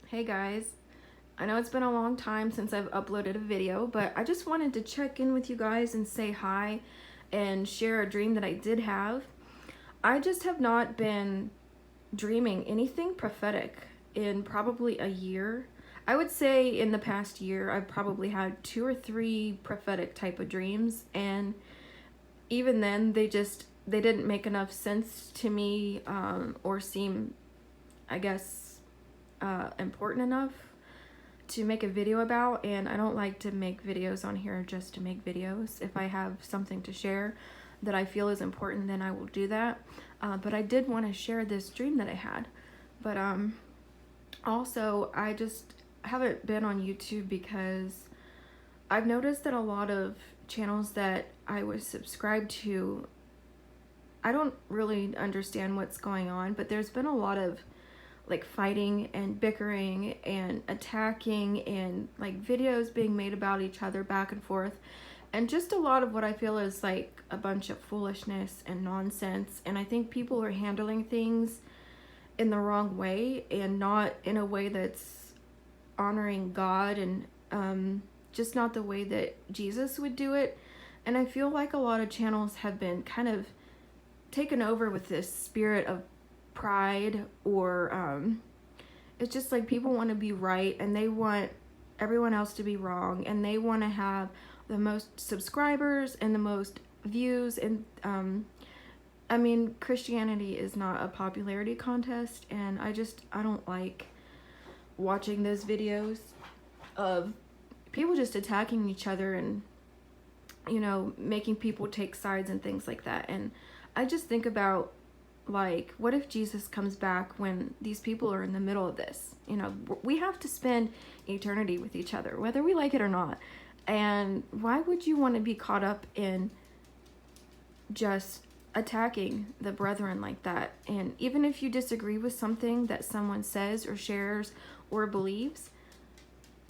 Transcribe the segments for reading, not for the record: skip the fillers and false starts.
Hey guys, I know it's been a long time since I've uploaded a video, but I just wanted to check in with you guys and say hi and share a dream that I did have. I just have not been dreaming anything prophetic in probably a year. I would say in the past year, I've probably had 2 or 3 prophetic type of dreams, and even then, they didn't make enough sense to me or seem, I guess, important enough to make a video about. And I don't like to make videos on here just to make videos. If I have something to share that I feel is important, then I will do that. But I did want to share this dream that I had. But also, I just haven't been on YouTube because I've noticed that a lot of channels that I was subscribed to, I don't really understand what's going on, but there's been a lot of like fighting and bickering and attacking and like videos being made about each other back and forth, and just a lot of what I feel is like a bunch of foolishness and nonsense. And I think people are handling things in the wrong way and not in a way that's honoring God, and just not the way that Jesus would do it. And I feel like a lot of channels have been kind of taken over with this spirit of pride, or it's just like people want to be right and they want everyone else to be wrong, and they want to have the most subscribers and the most views. And I mean, Christianity is not a popularity contest, and I don't like watching those videos of people just attacking each other and making people take sides and things like that. And I just think about, like, what if Jesus comes back when these people are in the middle of this? We have to spend eternity with each other, whether we like it or not. And why would you want to be caught up in just attacking the brethren like that? And even if you disagree with something that someone says or shares or believes,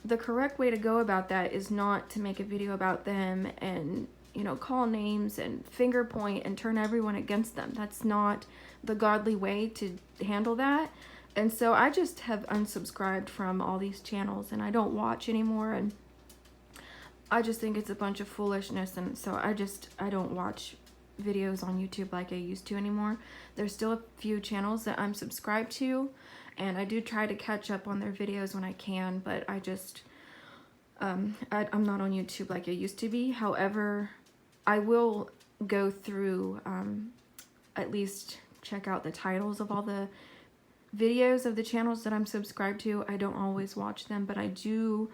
the correct way to go about that is not to make a video about them and call names and finger point and turn everyone against them. That's not the godly way to handle that. And so I just have unsubscribed from all these channels and I don't watch anymore. And I just think it's a bunch of foolishness. And so I don't watch videos on YouTube like I used to anymore. There's still a few channels that I'm subscribed to, and I do try to catch up on their videos when I can, but I just I'm not on YouTube like I used to be. However, I will go through, at least check out the titles of all the videos of the channels that I'm subscribed to. I don't always watch them, but I do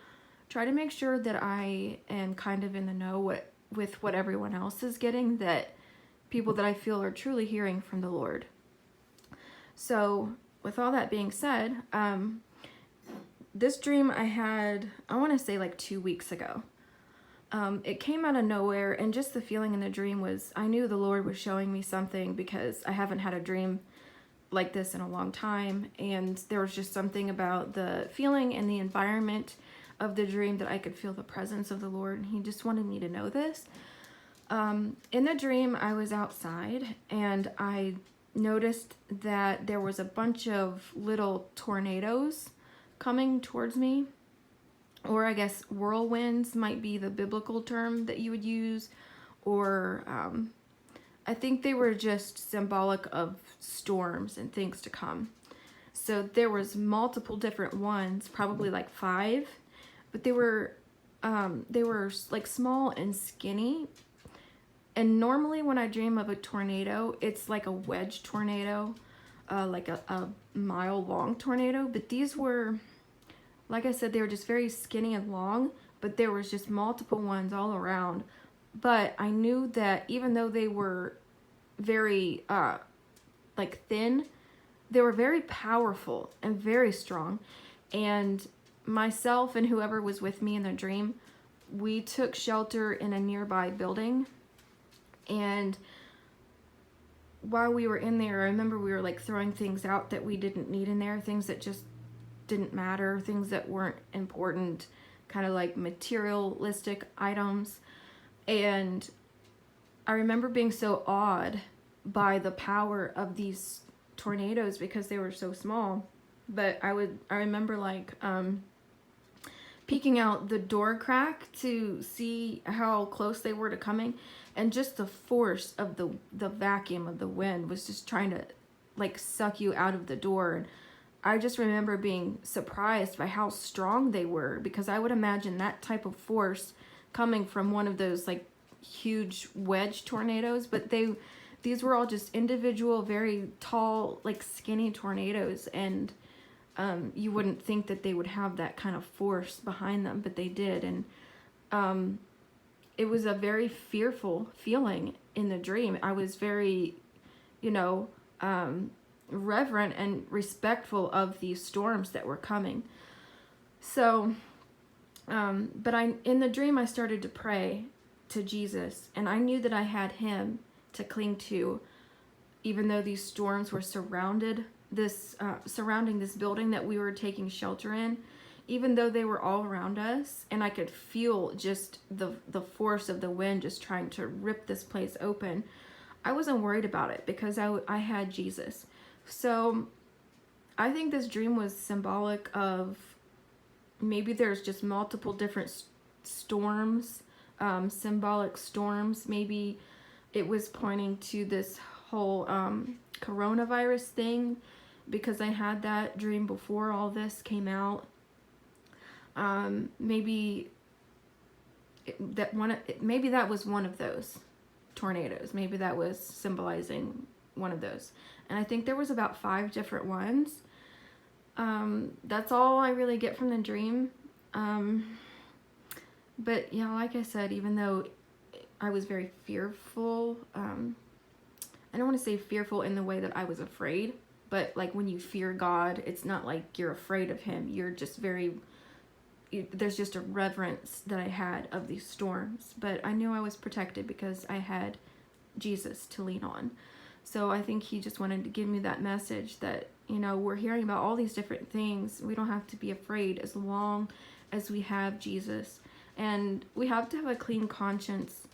try to make sure that I am kind of in the know with what everyone else is getting, that people that I feel are truly hearing from the Lord. So with all that being said, this dream I had, I want to say like 2 weeks ago. It came out of nowhere, and just the feeling in the dream was, I knew the Lord was showing me something because I haven't had a dream like this in a long time. And there was just something about the feeling and the environment of the dream that I could feel the presence of the Lord. And he just wanted me to know this. In the dream, I was outside and I noticed that there was a bunch of little tornadoes coming towards me, or I guess whirlwinds might be the biblical term that you would use, or I think they were just symbolic of storms and things to come. So there was multiple different ones, probably like 5, but they were like small and skinny. And normally when I dream of a tornado, it's like a wedge tornado, like a mile long tornado. But these were, like I said, they were just very skinny and long, but there was just multiple ones all around. But I knew that even though they were very like thin, they were very powerful and very strong. And myself and whoever was with me in the dream, we took shelter in a nearby building. And while we were in there, I remember we were like throwing things out that we didn't need in there, things that just didn't matter, things that weren't important, kind of like materialistic items. And I remember being so awed by the power of these tornadoes because they were so small. but I remember like peeking out the door crack to see how close they were to coming, and just the force of the vacuum of the wind was just trying to like suck you out of the door. And I just remember being surprised by how strong they were, because I would imagine that type of force coming from one of those like huge wedge tornadoes, but these were all just individual, very tall, like skinny tornadoes, and you wouldn't think that they would have that kind of force behind them, but they did. And it was a very fearful feeling in the dream. I was very, you know, reverent and respectful of these storms that were coming. So, but in the dream, I started to pray to Jesus, and I knew that I had him to cling to, even though these storms were surrounding this building that we were taking shelter in, even though they were all around us, and I could feel just the force of the wind just trying to rip this place open. I wasn't worried about it because I had Jesus. So I think this dream was symbolic of maybe there's just multiple different storms, symbolic storms. Maybe it was pointing to this whole coronavirus thing, because I had that dream before all this came out. Maybe that was one of those tornadoes. Maybe that was symbolizing one of those. And I think there was about 5 different ones. That's all I really get from the dream. But yeah, like I said, even though I was very fearful, I don't want to say fearful in the way that I was afraid, but like when you fear God, it's not like you're afraid of him. You're just there's just a reverence that I had of these storms. But I knew I was protected because I had Jesus to lean on. So I think he just wanted to give me that message that, you know, we're hearing about all these different things. We don't have to be afraid as long as we have Jesus. And we have to have a clean conscience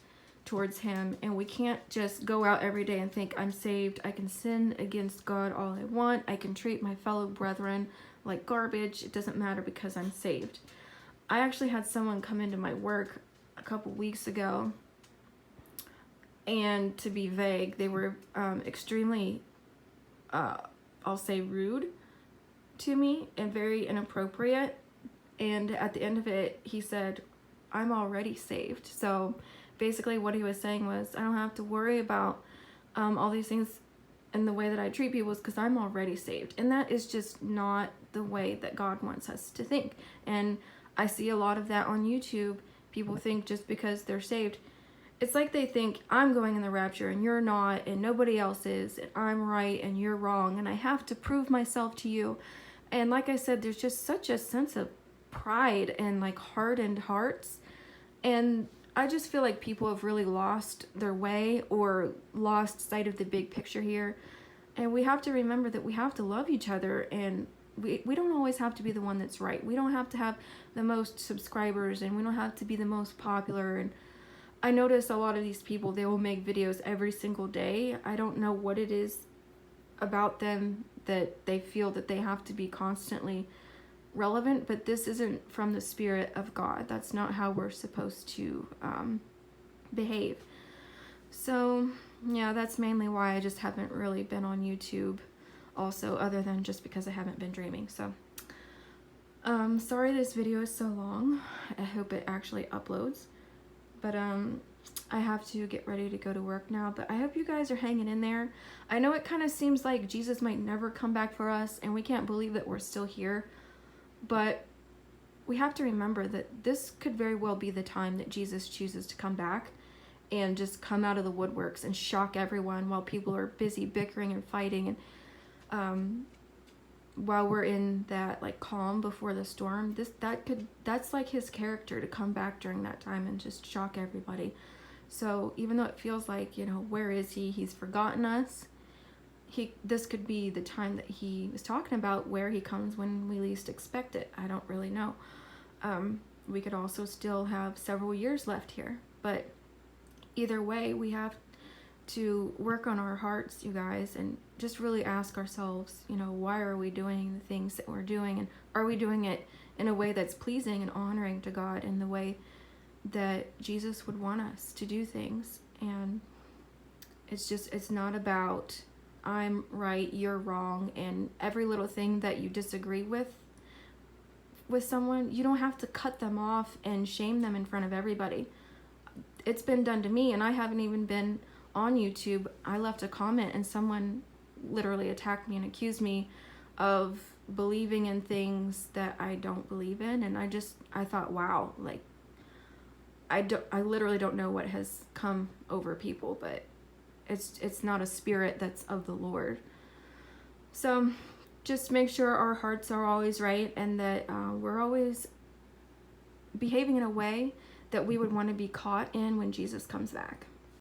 towards him, and we can't just go out every day and think, I'm saved, I can sin against God all I want, I can treat my fellow brethren like garbage, it doesn't matter because I'm saved. I actually had someone come into my work a couple weeks ago, and to be vague, they were extremely I'll say rude to me and very inappropriate. And at the end of it, he said, I'm already saved. So basically what he was saying was, I don't have to worry about all these things and the way that I treat people, is because I'm already saved. And that is just not the way that God wants us to think. And I see a lot of that on YouTube. People think just because they're saved, it's like they think I'm going in the rapture and you're not, and nobody else is, and I'm right and you're wrong, and I have to prove myself to you. And like I said, there's just such a sense of pride and like hardened hearts. And I just feel like people have really lost their way or lost sight of the big picture here. And we have to remember that we have to love each other, and we don't always have to be the one that's right. We don't have to have the most subscribers, and we don't have to be the most popular. And I notice a lot of these people, they will make videos every single day. I don't know what it is about them that they feel that they have to be constantly relevant, but this isn't from the Spirit of God. That's not how we're supposed to behave. So yeah, that's mainly why I just haven't really been on YouTube also, other than just because I haven't been dreaming. So sorry this video is so long. I hope it actually uploads. But I have to get ready to go to work now. But I hope you guys are hanging in there. I know it kind of seems like Jesus might never come back for us, and we can't believe that we're still here. But we have to remember that this could very well be the time that Jesus chooses to come back and just come out of the woodworks and shock everyone while people are busy bickering and fighting. And while we're in that like calm before the storm, that's like his character, to come back during that time and just shock everybody. So even though it feels like, you know, where is he? He's forgotten us. This could be the time that he was talking about, where he comes when we least expect it. I don't really know. We could also still have several years left here, but either way, we have to work on our hearts, you guys, and just really ask ourselves, why are we doing the things that we're doing? And are we doing it in a way that's pleasing and honoring to God, in the way that Jesus would want us to do things? And it's not about I'm right, you're wrong, and every little thing that you disagree with someone, you don't have to cut them off and shame them in front of everybody. It's been done to me, and I haven't even been on YouTube. I left a comment and someone literally attacked me and accused me of believing in things that I don't believe in, and I thought, wow, like I literally don't know what has come over people, but it's not a spirit that's of the Lord. So just make sure our hearts are always right, and that we're always behaving in a way that we would want to be caught in when Jesus comes back.